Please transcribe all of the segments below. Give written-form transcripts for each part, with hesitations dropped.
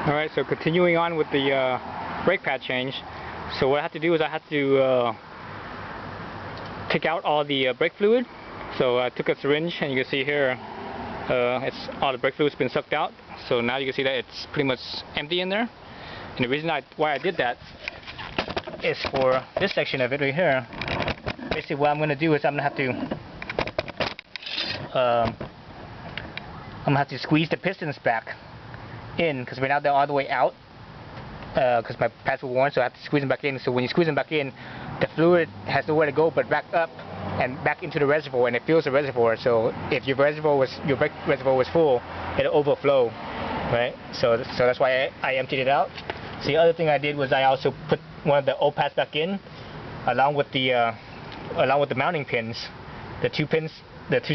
Alright, so continuing on with the brake pad change. So what I have to do is I have to take out all the brake fluid. So I took a syringe, and you can see here it's all the brake fluid's been sucked out. So now you can see that it's pretty much empty in there. And the reason why I did that is for this section of it right here. Basically what I'm going to do is I'm going to have to squeeze the pistons back in, because right now they're all the way out because my pads were worn, so I have to squeeze them back in. So when you squeeze them back in, the fluid has nowhere to go but back up and back into the reservoir, and it fills the reservoir. So if your brake reservoir was full, it'll overflow, right? So that's why I emptied it out. So the other thing I did was I also put one of the old pads back in, along with the mounting pins, the two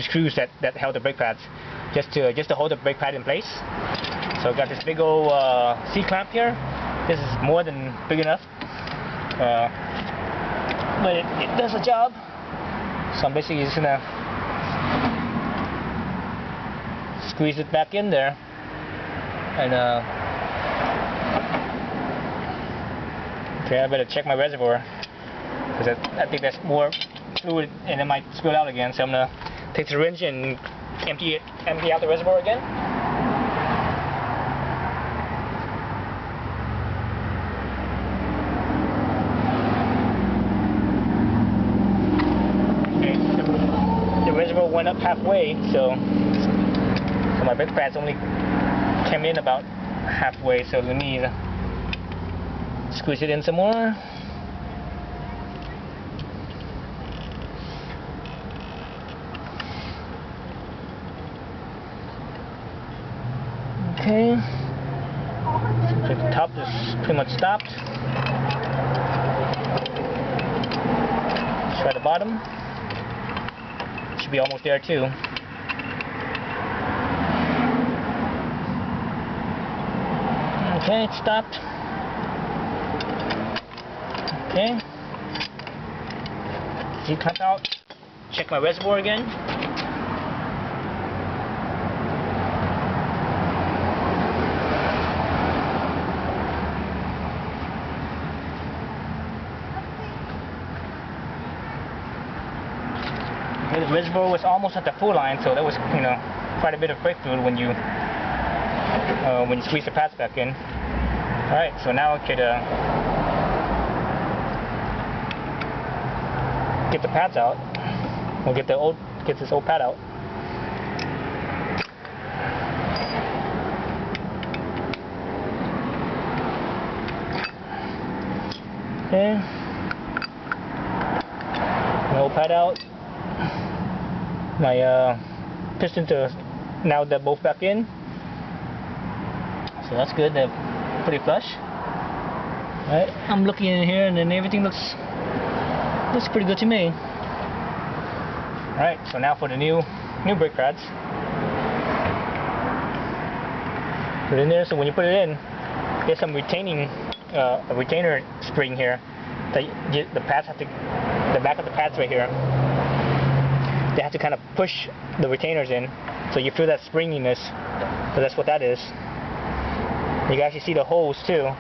screws that held the brake pads, just to hold the brake pad in place. So I got this big old C-clamp here. This is more than big enough, but it does the job. So I'm basically just gonna squeeze it back in there, and okay, I better check my reservoir, because I think there's more fluid and it might spill out again. So I'm gonna take the syringe and empty out the reservoir again. Okay, the reservoir went up halfway, so my brake pads only came in about halfway. So we need to squeeze it in some more. Okay, so the top is pretty much stopped. Let's try the bottom. Should be almost there too. Okay, it's stopped. Okay, C-clamp out. Check my reservoir again. The reservoir was almost at the full line, so that was, quite a bit of brake fluid when you squeeze the pads back in. All right, so now I could get the pads out. We'll get this old pad out. Okay, the old pad out. My pistons are now they're both back in, so that's good. They're pretty flush. All right, I'm looking in here, and then everything looks pretty good to me. All right, so now for the new brake pads. Put it in there. So when you put it in, there's some a retainer spring here. The pads have to, the back of the pads right here, they have to kind of push the retainers in, so you feel that springiness. So that's what that is. You can actually see the holes too.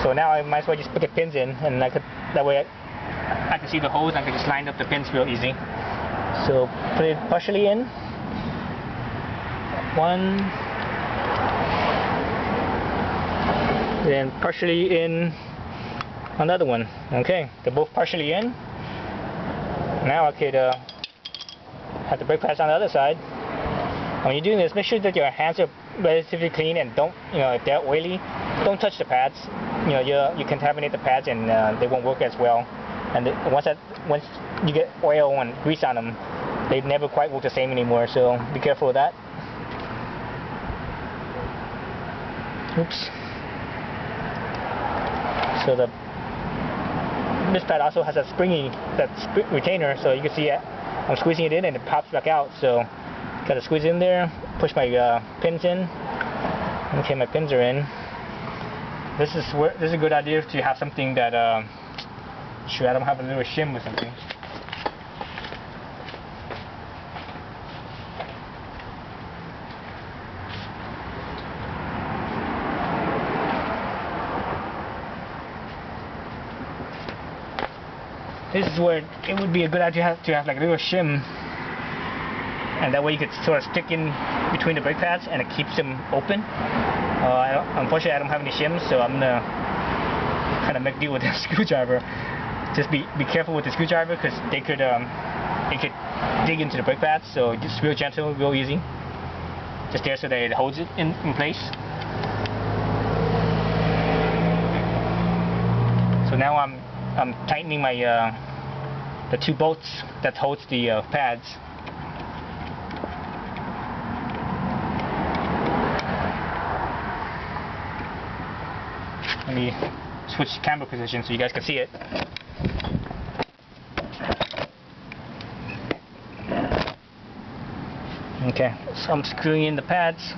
So now I might as well just put the pins in, and that way I can see the holes, and I can just line up the pins real easy. So put it partially in. One. Then partially in another one. Okay, they're both partially in. Now I could have the brake pads on the other side. When you're doing this, make sure that your hands are relatively clean, and don't, if they're oily, don't touch the pads. You contaminate the pads, and they won't work as well. And once you get oil and grease on them, they never quite work the same anymore. So be careful of that. Oops. So this pad also has a retainer, so you can see I'm squeezing it in and it pops back out. So gotta squeeze it in there, push my pins in. Okay, my pins are in. This is a good idea to have something that should I don't have a little shim or something. this is where it would be a good idea to have like a little shim, and that way you could sort of stick in between the brake pads and it keeps them open. Unfortunately, I don't have any shims, so I'm gonna kind of make deal with a screwdriver. Just be careful with the screwdriver because it could dig into the brake pads. So just real gentle, real easy. Just there so that it holds it in place. So now I'm tightening my the 2 bolts that holds the pads. Let me switch camera position so you guys can see it. Okay, so I'm screwing in the pads.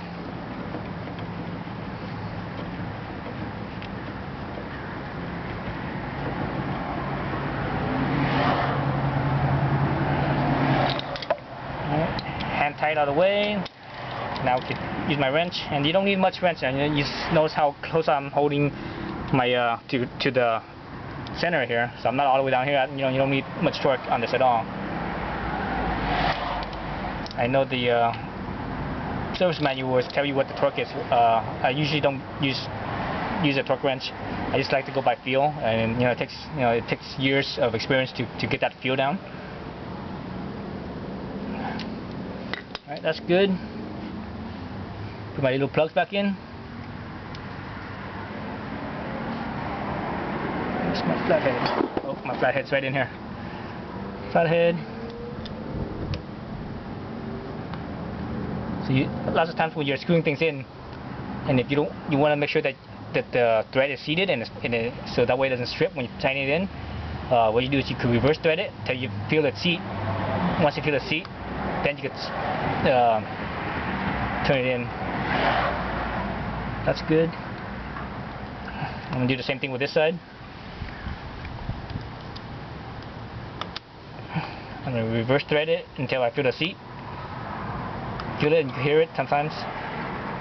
Hand tight out of the way. Now I can use my wrench, and you don't need much wrench. And you just notice how close I'm holding my to the center here. So I'm not all the way down here. You don't need much torque on this at all. I know the service manuals tell you what the torque is. I usually don't use a torque wrench. I just like to go by feel, and it takes years of experience to get that feel down. All right, that's good. Put my little plugs back in. There's my flathead. Oh, my flathead's right in here. Flathead. So lots of times when you're screwing things in, and if you want to make sure that the thread is seated and so that way it doesn't strip when you tighten it in. What you do is you can reverse thread it till you feel the seat. Once you feel the seat, then you can turn it in. That's good. I'm gonna do the same thing with this side. I'm gonna reverse thread it until I feel the seat. Feel it and you can hear it sometimes.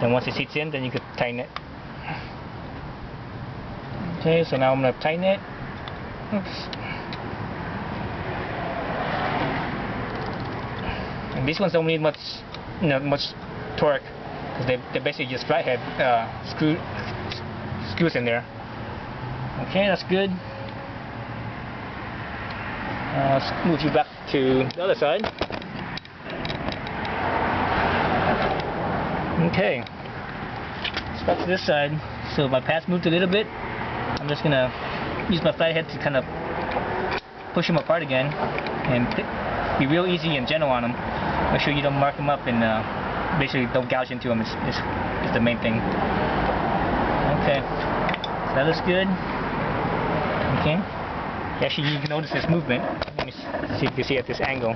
Then once it seats in, then you can tighten it. Okay, so now I'm gonna tighten it. Oops. And these ones don't need much torque because they're basically just flathead screws in there. Okay, that's good. Let's move you back to the other side. Okay, let's back to this side. So my pads moved a little bit. I'm just gonna use my flathead to kind of push them apart again and be real easy and gentle on them. Make sure you don't mark them up and basically don't gouge into them. Is the main thing. Okay, so that looks good. Okay, actually you can notice this movement. Let me see if you can see at this angle.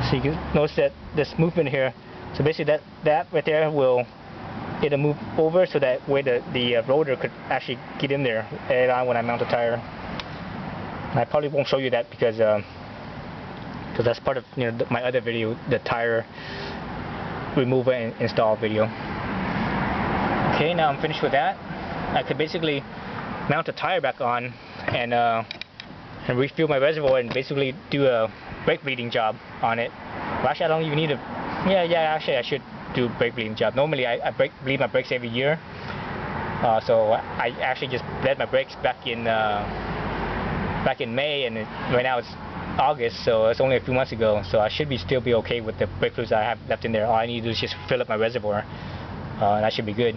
So you can notice that this movement here. So basically that right there it'll move over so that way the rotor could actually get in there when I mount the tire. And I probably won't show you that because that's part of my other video, the tire removal and install video. Okay, now I'm finished with that. I could basically mount the tire back on and refill my reservoir and basically do a brake bleeding job on it. Well, actually I don't even need a actually I should do a brake bleeding job. Normally I bleed my brakes every year. So I actually just bled my brakes back in May, and right now it's August, so it's only a few months ago. So I should still be okay with the brake fluids I have left in there. All I need to do is just fill up my reservoir, and I should be good.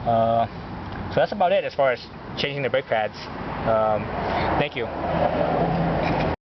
So that's about it as far as changing the brake pads. Thank you.